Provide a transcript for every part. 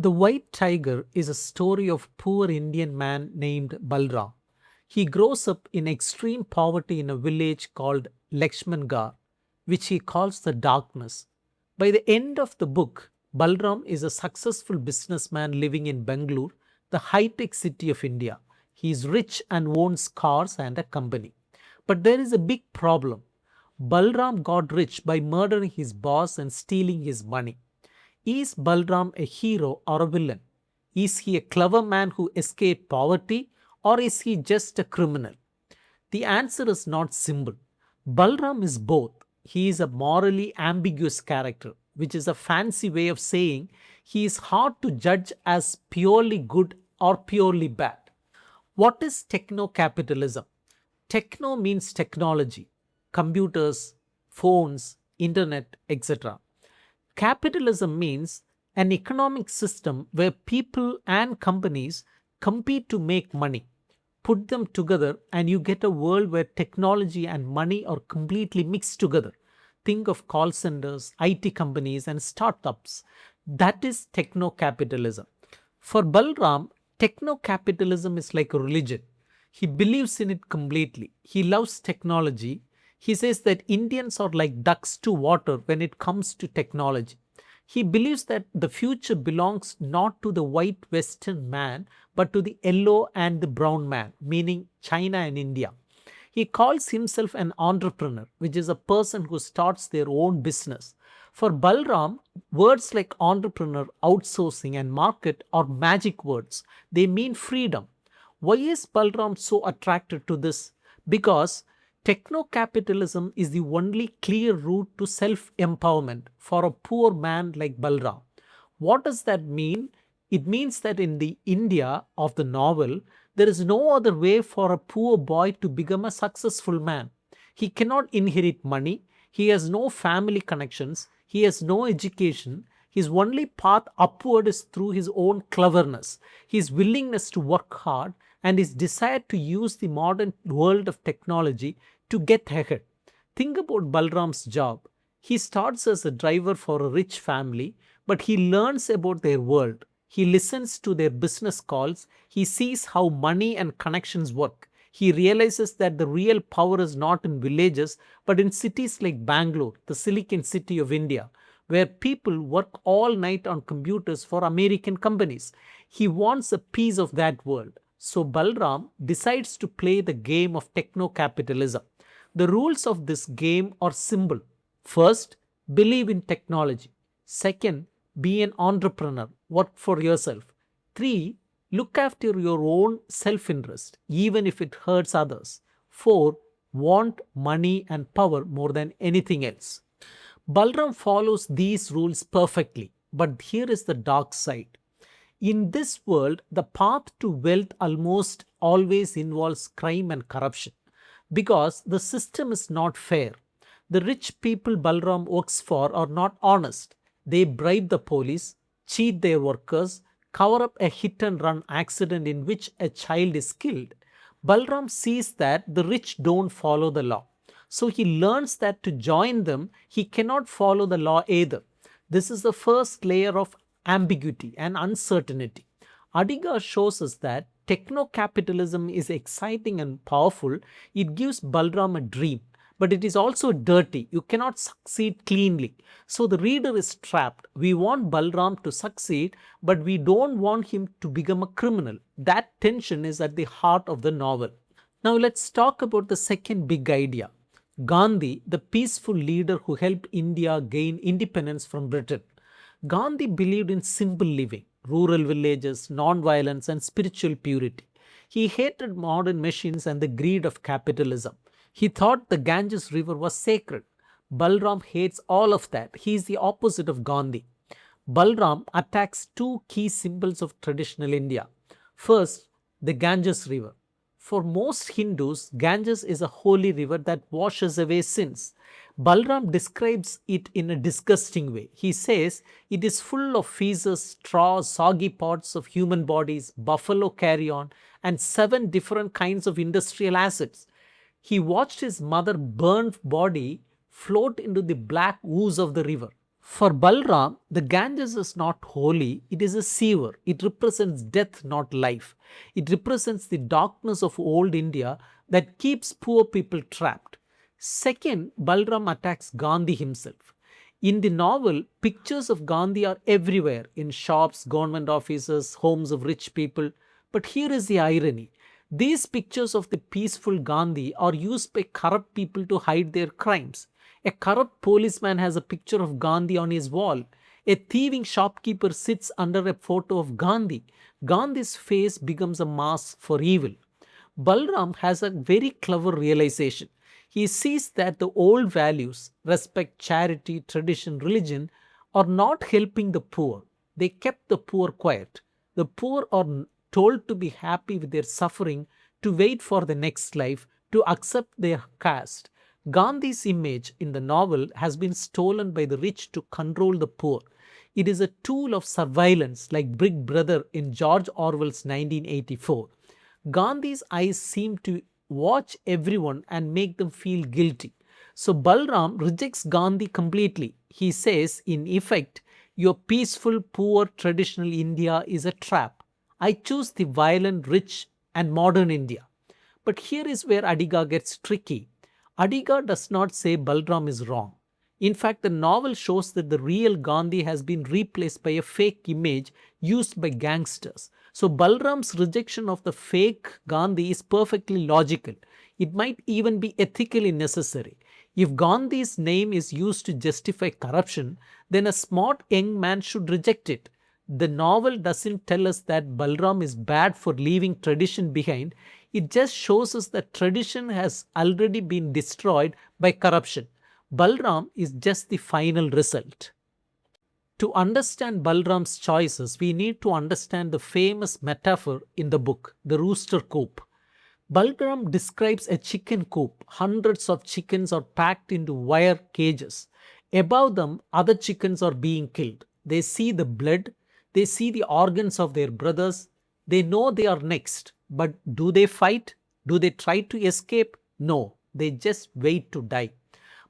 The White Tiger is a story of poor Indian man named Balram. He grows up in extreme poverty in a village called Lakshmangarh, which he calls the darkness. By the end of the book, Balram is a successful businessman living in Bangalore, the high-tech city of India. He is rich and owns cars and a company. But there is a big problem. Balram got rich by murdering his boss and stealing his money. Is Balram a hero or a villain? Is he a clever man who escaped poverty, or is he just a criminal? The answer is not simple. Balram is both. He is a morally ambiguous character, which is a fancy way of saying he is hard to judge as purely good or purely bad. What is techno-capitalism? Techno means technology, computers, phones, internet, etc. Capitalism means an economic system where people and companies compete to make money. Put them together and you get a world where technology and money are completely mixed together. Think of call centers, IT companies, and startups. That is techno capitalism. For Balram, techno capitalism is like a religion. He believes in it completely. He loves technology. He says that Indians are like ducks to water when it comes to technology. He believes that the future belongs not to the white Western man, but to the yellow and the brown man, meaning China and India. He calls himself an entrepreneur, which is a person who starts their own business. For Balram, words like entrepreneur, outsourcing, and market are magic words. They mean freedom. Why is Balram so attracted to this? Because techno-capitalism is the only clear route to self-empowerment for a poor man like Balram. What does that mean? It means that in the India of the novel, there is no other way for a poor boy to become a successful man. He cannot inherit money, he has no family connections, he has no education. His only path upward is through his own cleverness, his willingness to work hard, and his desire to use the modern world of technology to get ahead. Think about Balram's job. He starts as a driver for a rich family, but he learns about their world. He listens to their business calls. He sees how money and connections work. He realizes that the real power is not in villages, but in cities like Bangalore, the Silicon City of India, where people work all night on computers for American companies. He wants a piece of that world. So Balram decides to play the game of techno-capitalism. The rules of this game are simple. First, believe in technology. Second, be an entrepreneur. Work for yourself. 3. Look after your own self-interest, even if it hurts others. 4. Want money and power more than anything else. Balram follows these rules perfectly, but here is the dark side. In this world, the path to wealth almost always involves crime and corruption because the system is not fair. The rich people Balram works for are not honest. They bribe the police, cheat their workers, cover up a hit and run accident in which a child is killed. Balram sees that the rich don't follow the law. So he learns that to join them, he cannot follow the law either. This is the first layer of ambiguity and uncertainty. Adiga shows us that techno-capitalism is exciting and powerful. It gives Balram a dream, but it is also dirty. You cannot succeed cleanly. So the reader is trapped. We want Balram to succeed, but we don't want him to become a criminal. That tension is at the heart of the novel. Now let's talk about the second big idea. Gandhi, the peaceful leader who helped India gain independence from Britain. Gandhi believed in simple living, rural villages, non-violence, and spiritual purity. He hated modern machines and the greed of capitalism. He thought the Ganges River was sacred. Balram hates all of that. He is the opposite of Gandhi. Balram attacks two key symbols of traditional India. First, the Ganges River. For most Hindus, Ganges is a holy river that washes away sins. Balram describes it in a disgusting way. He says it is full of feces, straw, soggy parts of human bodies, buffalo carrion, and 7 different kinds of industrial acids. He watched his mother burned body float into the black ooze of the river. For Balram, the Ganges is not holy, it is a sewer. It represents death, not life. It represents the darkness of old India that keeps poor people trapped. Second, Balram attacks Gandhi himself. In the novel, pictures of Gandhi are everywhere in shops, government offices, homes of rich people. But here is the irony. These pictures of the peaceful Gandhi are used by corrupt people to hide their crimes. A corrupt policeman has a picture of Gandhi on his wall. A thieving shopkeeper sits under a photo of Gandhi. Gandhi's face becomes a mask for evil. Balram has a very clever realization. He sees that the old values, respect, charity, tradition, religion, are not helping the poor. They kept the poor quiet. The poor are told to be happy with their suffering, to wait for the next life, to accept their caste. Gandhi's image in the novel has been stolen by the rich to control the poor. It is a tool of surveillance like Big Brother in George Orwell's 1984. Gandhi's eyes seem to watch everyone and make them feel guilty. So Balram rejects Gandhi completely. He says, in effect, your peaceful, poor, traditional India is a trap. I choose the violent, rich, and modern India. But here is where Adiga gets tricky. Adiga does not say Balram is wrong. In fact, the novel shows that the real Gandhi has been replaced by a fake image used by gangsters. So Balram's rejection of the fake Gandhi is perfectly logical. It might even be ethically necessary. If Gandhi's name is used to justify corruption, then a smart young man should reject it. The novel doesn't tell us that Balram is bad for leaving tradition behind. It just shows us that tradition has already been destroyed by corruption. Balram is just the final result. To understand Balram's choices, we need to understand the famous metaphor in the book, the Rooster Coop. Balram describes a chicken coop. Hundreds of chickens are packed into wire cages. Above them, other chickens are being killed. They see the blood, they see the organs of their brothers, they know they are next. But do they fight? Do they try to escape? No, they just wait to die.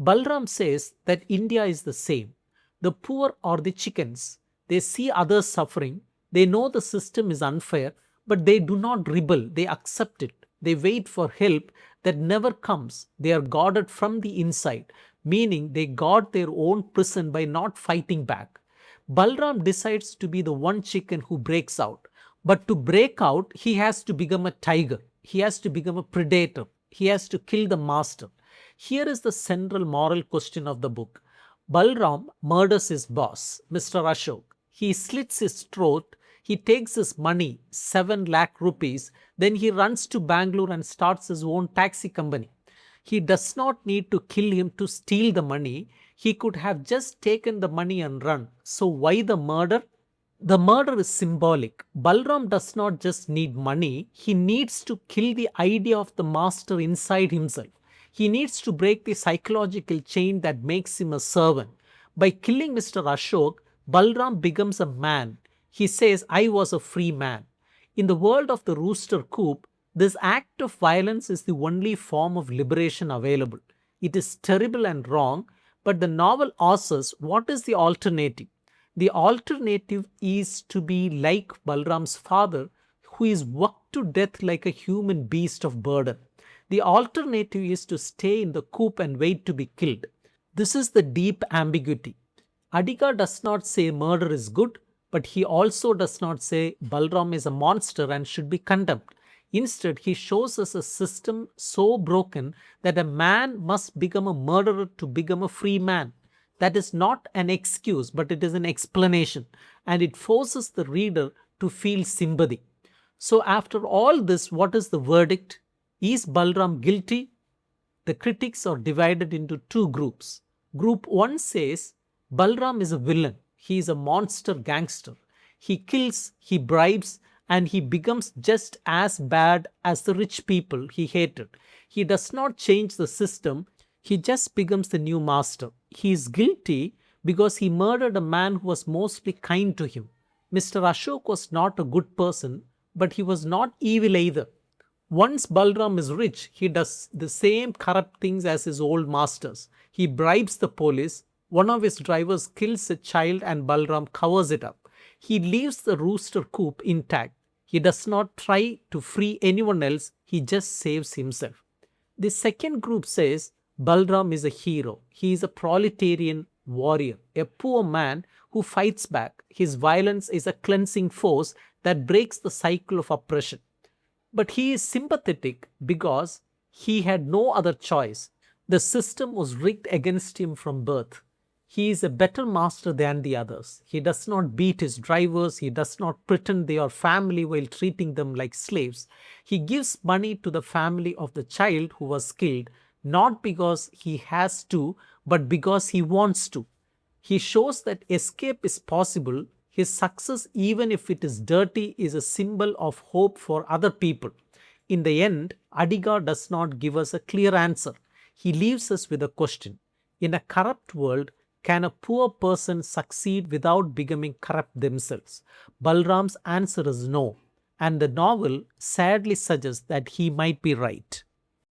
Balram says that India is the same. The poor are the chickens. They see others suffering. They know the system is unfair, but they do not rebel. They accept it. They wait for help that never comes. They are guarded from the inside, meaning they guard their own prison by not fighting back. Balram decides to be the one chicken who breaks out. But to break out, he has to become a tiger. He has to become a predator. He has to kill the master. Here is the central moral question of the book. Balram murders his boss, Mr. Ashok. He slits his throat. He takes his money, 7 lakh rupees. Then he runs to Bangalore and starts his own taxi company. He does not need to kill him to steal the money. He could have just taken the money and run. So why the murder? The murder is symbolic. Balram does not just need money, he needs to kill the idea of the master inside himself. He needs to break the psychological chain that makes him a servant. By killing Mr. Ashok, Balram becomes a man. He says, I was a free man. In the world of the Rooster Coop, this act of violence is the only form of liberation available. It is terrible and wrong, but the novel asks us, what is the alternative? The alternative is to be like Balram's father, who is worked to death like a human beast of burden. The alternative is to stay in the coop and wait to be killed. This is the deep ambiguity. Adiga does not say murder is good, but he also does not say Balram is a monster and should be condemned. Instead, he shows us a system so broken that a man must become a murderer to become a free man. That is not an excuse, but it is an explanation, and it forces the reader to feel sympathy. So, after all this, what is the verdict? Is Balram guilty? The critics are divided into two groups. Group 1 says Balram is a villain. He is a monster gangster. He kills, he bribes, and he becomes just as bad as the rich people he hated. He does not change the system, he just becomes the new master. He is guilty because he murdered a man who was mostly kind to him. Mr. Ashok was not a good person, but he was not evil either. Once Balram is rich, he does the same corrupt things as his old masters. He bribes the police, One of his drivers kills a child and Balram covers it up. He leaves the rooster coop intact. He does not try to free anyone else, he just saves himself. The second group says Balram is a hero. He is a proletarian warrior, a poor man who fights back. His violence is a cleansing force that breaks the cycle of oppression. But he is sympathetic because he had no other choice. The system was rigged against him from birth. He is a better master than the others. He does not beat his drivers. He does not pretend they are family while treating them like slaves. He gives money to the family of the child who was killed, not because he has to, but because he wants to. He shows that escape is possible. His success, even if it is dirty, is a symbol of hope for other people. In the end, Adiga does not give us a clear answer. He leaves us with a question. In a corrupt world, can a poor person succeed without becoming corrupt themselves? Balram's answer is no, and the novel sadly suggests that he might be right.